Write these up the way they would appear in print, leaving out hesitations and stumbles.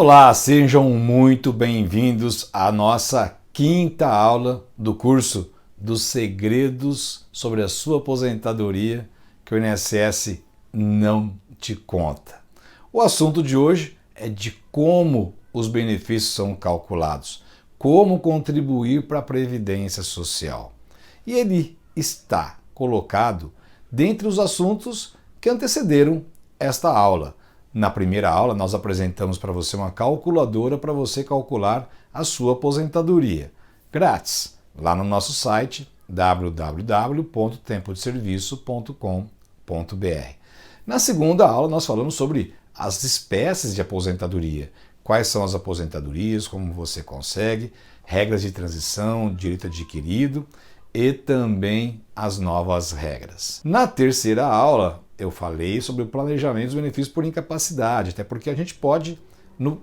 Olá, sejam muito bem-vindos à nossa quinta aula do curso dos segredos sobre a sua aposentadoria que o INSS não te conta. O assunto de hoje é de como os benefícios são calculados, como contribuir para a Previdência Social. E ele está colocado dentre os assuntos que antecederam esta aula. Na primeira aula, nós apresentamos para você uma calculadora para você calcular a sua aposentadoria, grátis, lá no nosso site www.tempodeserviço.com.br. Na segunda aula, nós falamos sobre as espécies de aposentadoria, quais são as aposentadorias, como você consegue, regras de transição, direito adquirido e também as novas regras. Na terceira aula, eu falei sobre o planejamento dos benefícios por incapacidade, até porque a gente pode,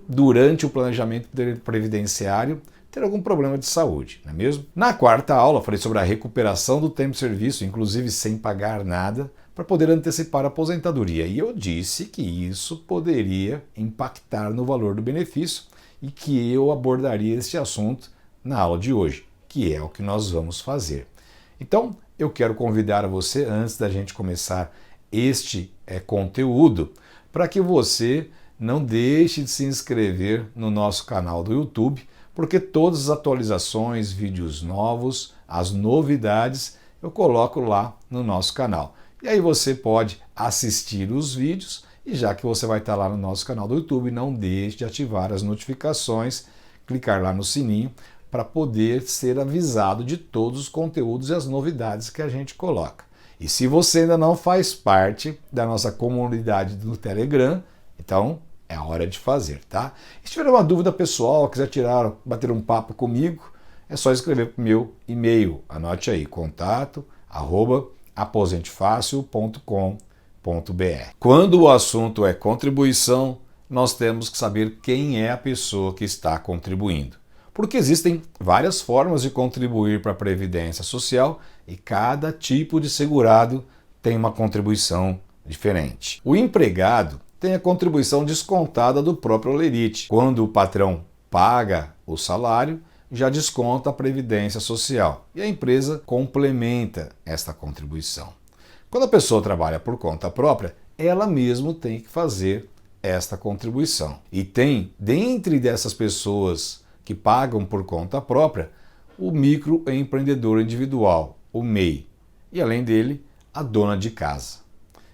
durante o planejamento previdenciário, ter algum problema de saúde, não é mesmo? Na quarta aula, falei sobre a recuperação do tempo de serviço, inclusive sem pagar nada, para poder antecipar a aposentadoria. E eu disse que isso poderia impactar no valor do benefício e que eu abordaria este assunto na aula de hoje, que é o que nós vamos fazer. Então, eu quero convidar você, antes da gente começar este conteúdo, para que você não deixe de se inscrever no nosso canal do YouTube, porque todas as atualizações, vídeos novos, as novidades, eu coloco lá no nosso canal. E aí você pode assistir os vídeos e já que você vai estar lá no nosso canal do YouTube, não deixe de ativar as notificações, clicar lá no sininho para poder ser avisado de todos os conteúdos e as novidades que a gente coloca. E se você ainda não faz parte da nossa comunidade do Telegram, então é a hora de fazer, tá? E se tiver uma dúvida pessoal, quiser bater um papo comigo, é só escrever para o meu e-mail. Anote aí, contato@aposentefacil.com.br. Quando o assunto é contribuição, nós temos que saber quem é a pessoa que está contribuindo. Porque existem várias formas de contribuir para a Previdência Social e cada tipo de segurado tem uma contribuição diferente. O empregado tem a contribuição descontada do próprio Olerite. Quando o patrão paga o salário, já desconta a Previdência Social e a empresa complementa esta contribuição. Quando a pessoa trabalha por conta própria, ela mesma tem que fazer esta contribuição. E tem, dentre dessas pessoas que pagam por conta própria, o microempreendedor individual, o MEI, e além dele, a dona de casa.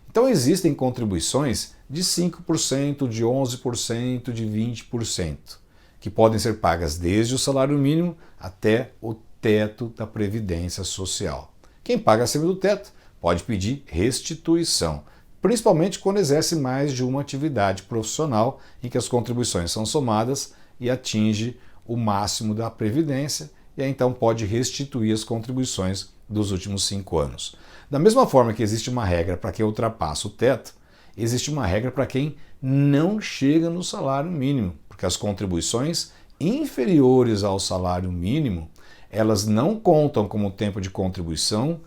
Então existem contribuições de 5%, de 11%, de 20%, que podem ser pagas desde o salário mínimo até o teto da Previdência Social. Quem paga acima do teto pode pedir restituição, principalmente quando exerce mais de uma atividade profissional em que as contribuições são somadas e atinge o máximo da Previdência e aí então pode restituir as contribuições dos últimos 5 anos. Da mesma forma que existe uma regra para quem ultrapassa o teto, existe uma regra para quem não chega no salário mínimo, porque as contribuições inferiores ao salário mínimo, elas não contam como tempo de contribuição,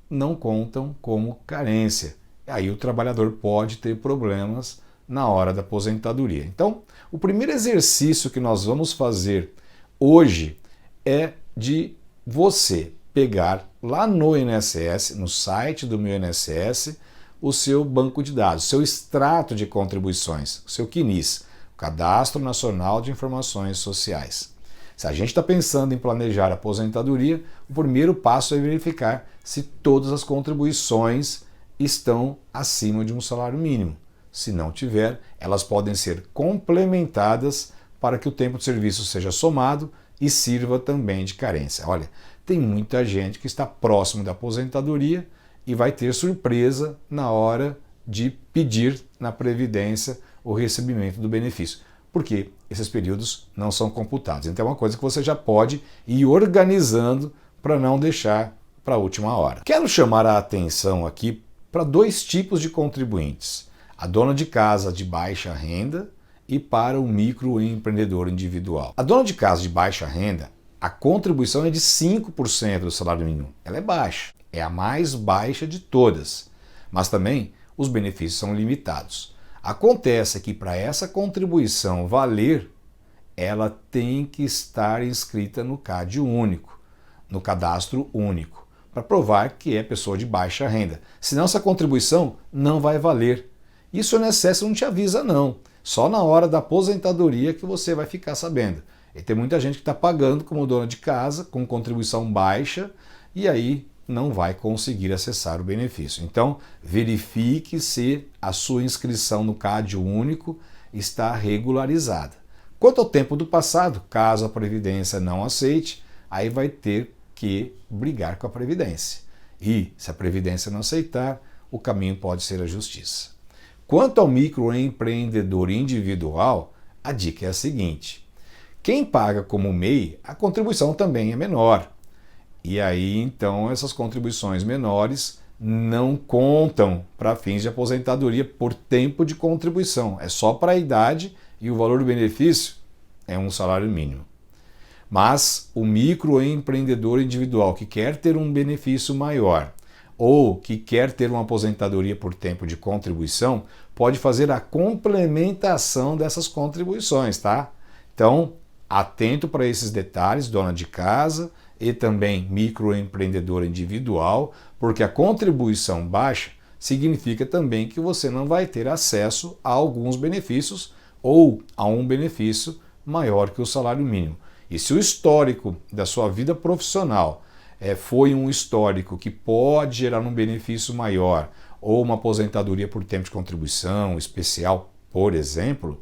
não contam como carência. E aí o trabalhador pode ter problemas na hora da aposentadoria. Então, o primeiro exercício que nós vamos fazer hoje é de você pegar lá no INSS, no site do meu INSS, o seu banco de dados, seu extrato de contribuições, o seu CNIS, o Cadastro Nacional de Informações Sociais. Se a gente está pensando em planejar a aposentadoria, o primeiro passo é verificar se todas as contribuições estão acima de um salário mínimo. Se não tiver, elas podem ser complementadas para que o tempo de serviço seja somado e sirva também de carência. Olha, tem muita gente que está próximo da aposentadoria e vai ter surpresa na hora de pedir na Previdência o recebimento do benefício, porque esses períodos não são computados. Então é uma coisa que você já pode ir organizando para não deixar para a última hora. Quero chamar a atenção aqui para 2 tipos de contribuintes: a dona de casa de baixa renda e para o microempreendedor individual. A dona de casa de baixa renda, a contribuição é de 5% do salário mínimo. Ela é baixa, é a mais baixa de todas, mas também os benefícios são limitados. Acontece que para essa contribuição valer, ela tem que estar inscrita no CAD único, no cadastro único, para provar que é pessoa de baixa renda. Senão essa contribuição não vai valer. Isso o INSS não te avisa não, só na hora da aposentadoria que você vai ficar sabendo. E tem muita gente que está pagando como dona de casa, com contribuição baixa, e aí não vai conseguir acessar o benefício. Então, verifique se a sua inscrição no CAD único está regularizada. Quanto ao tempo do passado, caso a Previdência não aceite, aí vai ter que brigar com a Previdência. E, se a Previdência não aceitar, o caminho pode ser a Justiça. Quanto ao microempreendedor individual, a dica é a seguinte: quem paga como MEI, a contribuição também é menor. E aí, então, essas contribuições menores não contam para fins de aposentadoria por tempo de contribuição. É só para a idade e o valor do benefício é um salário mínimo. Mas o microempreendedor individual que quer ter um benefício maior ou que quer ter uma aposentadoria por tempo de contribuição pode fazer a complementação dessas contribuições, tá? Então, atento para esses detalhes, dona de casa e também microempreendedor individual, porque a contribuição baixa significa também que você não vai ter acesso a alguns benefícios ou a um benefício maior que o salário mínimo. E se o histórico da sua vida profissional foi um histórico que pode gerar um benefício maior ou uma aposentadoria por tempo de contribuição especial, por exemplo,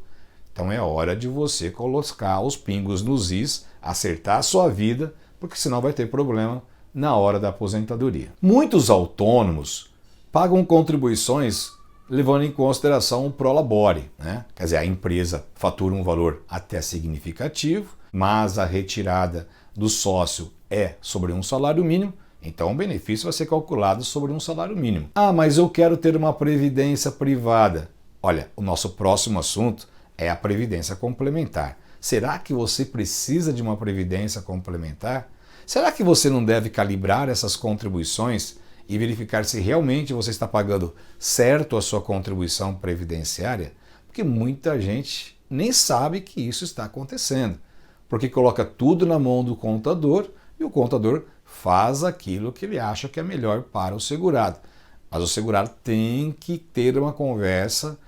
então é hora de você colocar os pingos nos is, acertar a sua vida, porque senão vai ter problema na hora da aposentadoria. Muitos autônomos pagam contribuições levando em consideração o prolabore, né? Quer dizer, a empresa fatura um valor até significativo, mas a retirada do sócio é sobre um salário mínimo, então o benefício vai ser calculado sobre um salário mínimo. Ah, mas eu quero ter uma previdência privada. Olha, o nosso próximo assunto é a previdência complementar. Será que você precisa de uma previdência complementar? Será que você não deve calibrar essas contribuições e verificar se realmente você está pagando certo a sua contribuição previdenciária? Porque muita gente nem sabe que isso está acontecendo, porque coloca tudo na mão do contador e o contador faz aquilo que ele acha que é melhor para o segurado. Mas o segurado tem que ter uma conversa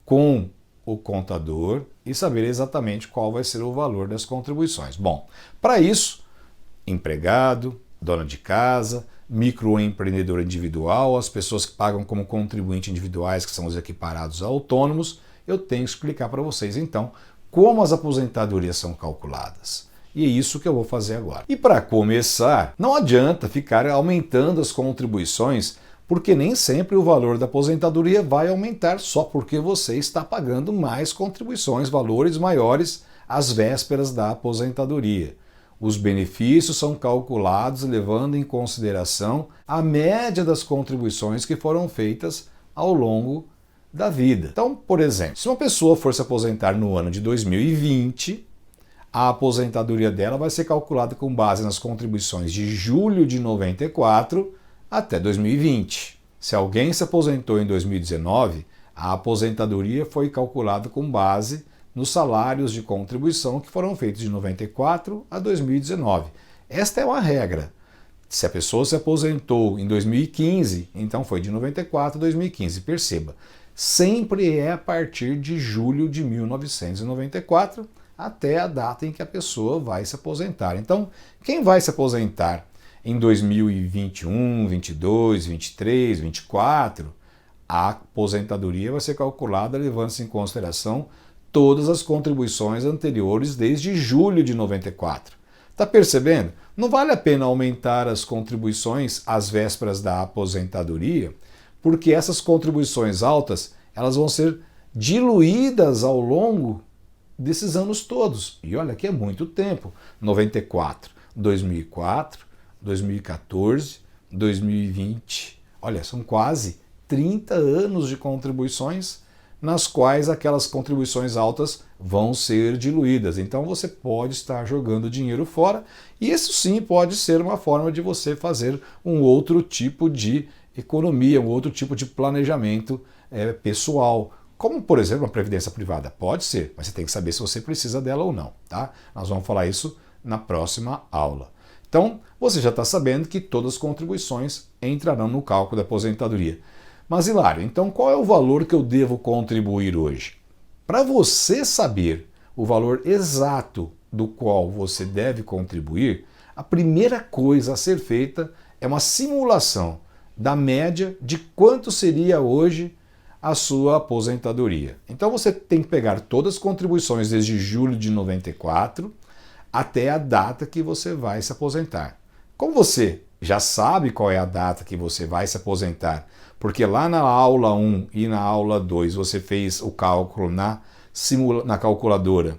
com o contador e saber exatamente qual vai ser o valor das contribuições. Bom, para isso, empregado, dona de casa, microempreendedor individual, as pessoas que pagam como contribuinte individuais, que são os equiparados a autônomos, eu tenho que explicar para vocês então como as aposentadorias são calculadas. E é isso que eu vou fazer agora. E para começar, não adianta ficar aumentando as contribuições, porque nem sempre o valor da aposentadoria vai aumentar só porque você está pagando mais contribuições, valores maiores às vésperas da aposentadoria. Os benefícios são calculados levando em consideração a média das contribuições que foram feitas ao longo da vida. Então, por exemplo, se uma pessoa for se aposentar no ano de 2020, a aposentadoria dela vai ser calculada com base nas contribuições de julho de 94 até 2020. Se alguém se aposentou em 2019, a aposentadoria foi calculada com base nos salários de contribuição que foram feitos de 94 a 2019. Esta é uma regra. Se a pessoa se aposentou em 2015, então foi de 94 a 2015. Perceba, sempre é a partir de julho de 1994 até a data em que a pessoa vai se aposentar. Então, quem vai se aposentar em 2021, 22, 23, 24, a aposentadoria vai ser calculada levando-se em consideração todas as contribuições anteriores desde julho de 94. Está percebendo? Não vale a pena aumentar as contribuições às vésperas da aposentadoria, porque essas contribuições altas elas vão ser diluídas ao longo desses anos todos. E olha que é muito tempo. 94, 2004, 2014, 2020. Olha, são quase 30 anos de contribuições nas quais aquelas contribuições altas vão ser diluídas. Então você pode estar jogando dinheiro fora e isso sim pode ser uma forma de você fazer um outro tipo de economia, um outro tipo de planejamento pessoal, Como, por exemplo, uma previdência privada. Pode ser, mas você tem que saber se você precisa dela ou não, tá? Nós vamos falar isso na próxima aula. Então, você já está sabendo que todas as contribuições entrarão no cálculo da aposentadoria. Mas, Hilário, então qual é o valor que eu devo contribuir hoje? Para você saber o valor exato do qual você deve contribuir, a primeira coisa a ser feita é uma simulação da média de quanto seria hoje a sua aposentadoria. Então você tem que pegar todas as contribuições desde julho de 94 até a data que você vai se aposentar. Como você já sabe qual é a data que você vai se aposentar, porque lá na aula 1 e na aula 2 você fez o cálculo na calculadora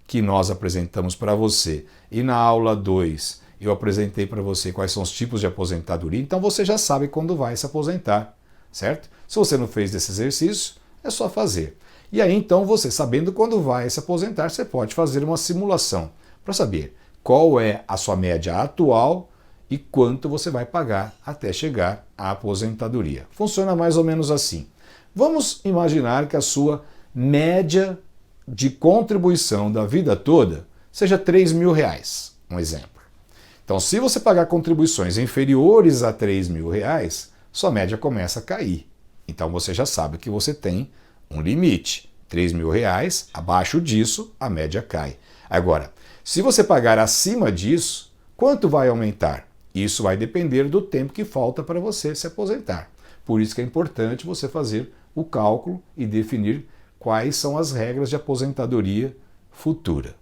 que nós apresentamos para você, e na aula 2 eu apresentei para você quais são os tipos de aposentadoria, então você já sabe quando vai se aposentar, certo? Se você não fez esse exercício, é só fazer. E aí então você, sabendo quando vai se aposentar, você pode fazer uma simulação para saber qual é a sua média atual e quanto você vai pagar até chegar à aposentadoria. Funciona mais ou menos assim. Vamos imaginar que a sua média de contribuição da vida toda seja R$3.000, um exemplo. Então, se você pagar contribuições inferiores a R$3.000, sua média começa a cair. Então, você já sabe que você tem um limite. R$3.000, abaixo disso, a média cai. Agora, se você pagar acima disso, quanto vai aumentar? Isso vai depender do tempo que falta para você se aposentar. Por isso que é importante você fazer o cálculo e definir quais são as regras de aposentadoria futura.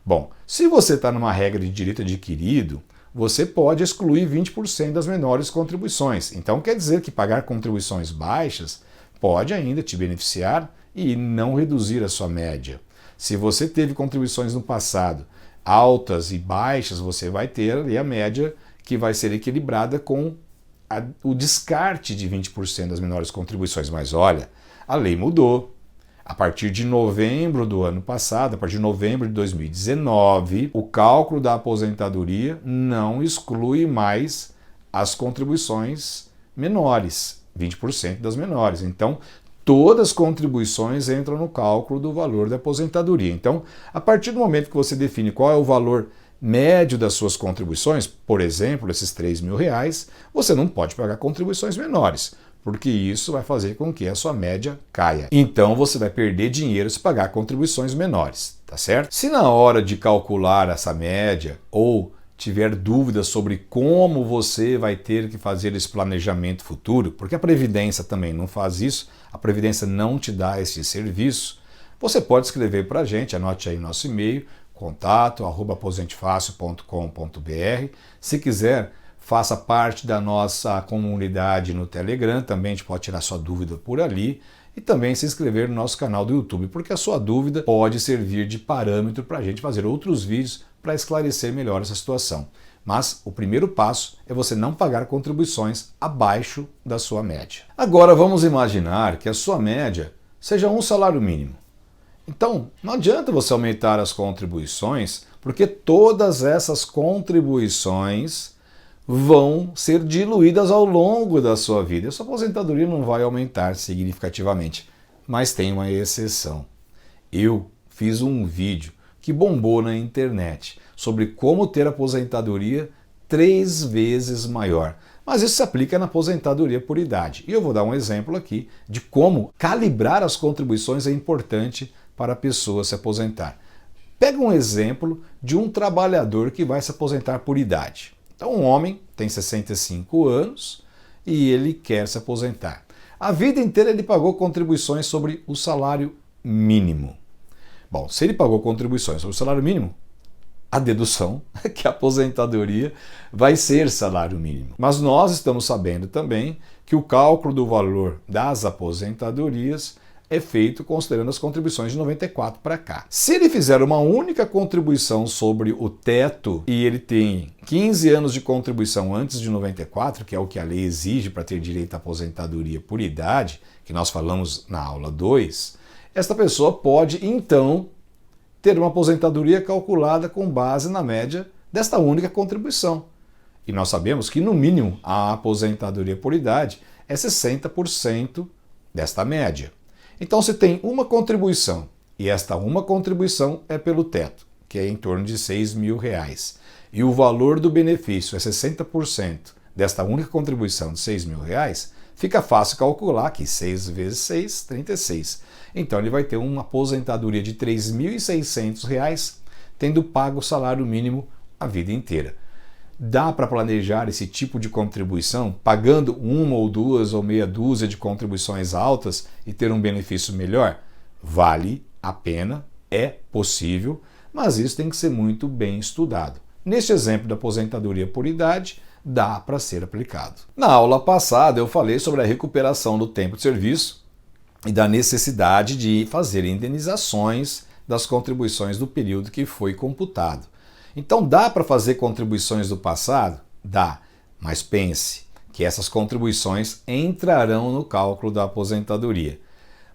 Bom, se você está numa regra de direito adquirido, você pode excluir 20% das menores contribuições. Então quer dizer que pagar contribuições baixas pode ainda te beneficiar e não reduzir a sua média. Se você teve contribuições no passado altas e baixas, você vai ter ali a média que vai ser equilibrada com o descarte de 20% das menores contribuições. Mas olha, a lei mudou. A partir de novembro do ano passado, a partir de novembro de 2019, o cálculo da aposentadoria não exclui mais as contribuições menores, 20% das menores. Então, todas as contribuições entram no cálculo do valor da aposentadoria. Então, a partir do momento que você define qual é o valor médio das suas contribuições, por exemplo, esses R$3.000, você não pode pagar contribuições menores, porque isso vai fazer com que a sua média caia. Então você vai perder dinheiro se pagar contribuições menores, tá certo? Se na hora de calcular essa média ou tiver dúvidas sobre como você vai ter que fazer esse planejamento futuro, porque a Previdência também não faz isso, a Previdência não te dá esse serviço, você pode escrever para a gente, anote aí nosso e-mail, contato@aposentefacil.com.br. Se quiser, faça parte da nossa comunidade no Telegram, também a gente pode tirar sua dúvida por ali e também se inscrever no nosso canal do YouTube, porque a sua dúvida pode servir de parâmetro para a gente fazer outros vídeos para esclarecer melhor essa situação. Mas o primeiro passo é você não pagar contribuições abaixo da sua média. Agora vamos imaginar que a sua média seja um salário mínimo. Então, não adianta você aumentar as contribuições, porque todas essas contribuições vão ser diluídas ao longo da sua vida. A sua aposentadoria não vai aumentar significativamente, mas tem uma exceção. Eu fiz um vídeo que bombou na internet sobre como ter aposentadoria 3 vezes maior. Mas isso se aplica na aposentadoria por idade. E eu vou dar um exemplo aqui de como calibrar as contribuições é importante para a pessoa se aposentar. Pega um exemplo de um trabalhador que vai se aposentar por idade. Então, um homem tem 65 anos e ele quer se aposentar. A vida inteira ele pagou contribuições sobre o salário mínimo. Bom, se ele pagou contribuições sobre o salário mínimo, a dedução é que a aposentadoria vai ser salário mínimo. Mas nós estamos sabendo também que o cálculo do valor das aposentadorias é feito considerando as contribuições de 94 para cá. Se ele fizer uma única contribuição sobre o teto e ele tem 15 anos de contribuição antes de 94, que é o que a lei exige para ter direito à aposentadoria por idade, que nós falamos na aula 2, esta pessoa pode, então, ter uma aposentadoria calculada com base na média desta única contribuição. E nós sabemos que, no mínimo, a aposentadoria por idade é 60% desta média. Então, se tem uma contribuição, e esta uma contribuição é pelo teto, que é em torno de R$6.000, e o valor do benefício é 60% desta única contribuição de R$6.000, fica fácil calcular que 6 vezes 6, 36. Então ele vai ter uma aposentadoria de R$3.600, tendo pago o salário mínimo a vida inteira. Dá para planejar esse tipo de contribuição pagando uma ou duas ou meia dúzia de contribuições altas e ter um benefício melhor? Vale a pena, é possível, mas isso tem que ser muito bem estudado. Neste exemplo da aposentadoria por idade, dá para ser aplicado. Na aula passada eu falei sobre a recuperação do tempo de serviço e da necessidade de fazer indenizações das contribuições do período que foi computado. Então dá para fazer contribuições do passado? Dá, mas pense que essas contribuições entrarão no cálculo da aposentadoria.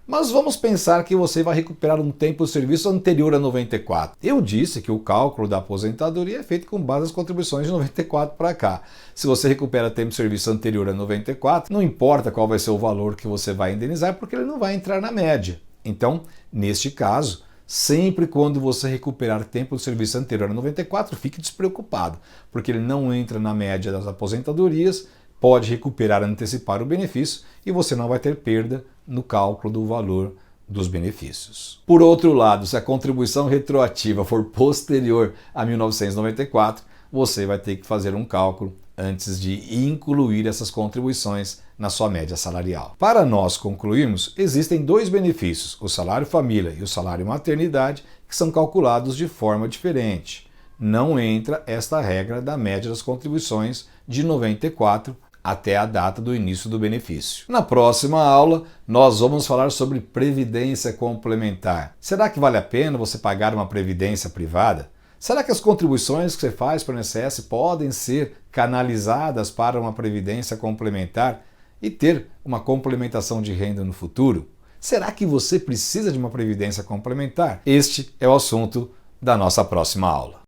Mas vamos pensar que você vai recuperar um tempo de serviço anterior a 94. Eu disse que o cálculo da aposentadoria é feito com base nas contribuições de 94 para cá. Se você recupera tempo de serviço anterior a 94, não importa qual vai ser o valor que você vai indenizar, porque ele não vai entrar na média. Então, neste caso, sempre quando você recuperar tempo de serviço anterior a 94, fique despreocupado, porque ele não entra na média das aposentadorias, pode recuperar e antecipar o benefício e você não vai ter perda no cálculo do valor dos benefícios. Por outro lado, se a contribuição retroativa for posterior a 1994, você vai ter que fazer um cálculo antes de incluir essas contribuições na sua média salarial. Para nós concluirmos, existem dois benefícios, o salário família e o salário maternidade, que são calculados de forma diferente. Não entra esta regra da média das contribuições de 94 até a data do início do benefício. Na próxima aula, nós vamos falar sobre previdência complementar. Será que vale a pena você pagar uma previdência privada? Será que as contribuições que você faz para o INSS podem ser canalizadas para uma previdência complementar e ter uma complementação de renda no futuro? Será que você precisa de uma previdência complementar? Este é o assunto da nossa próxima aula.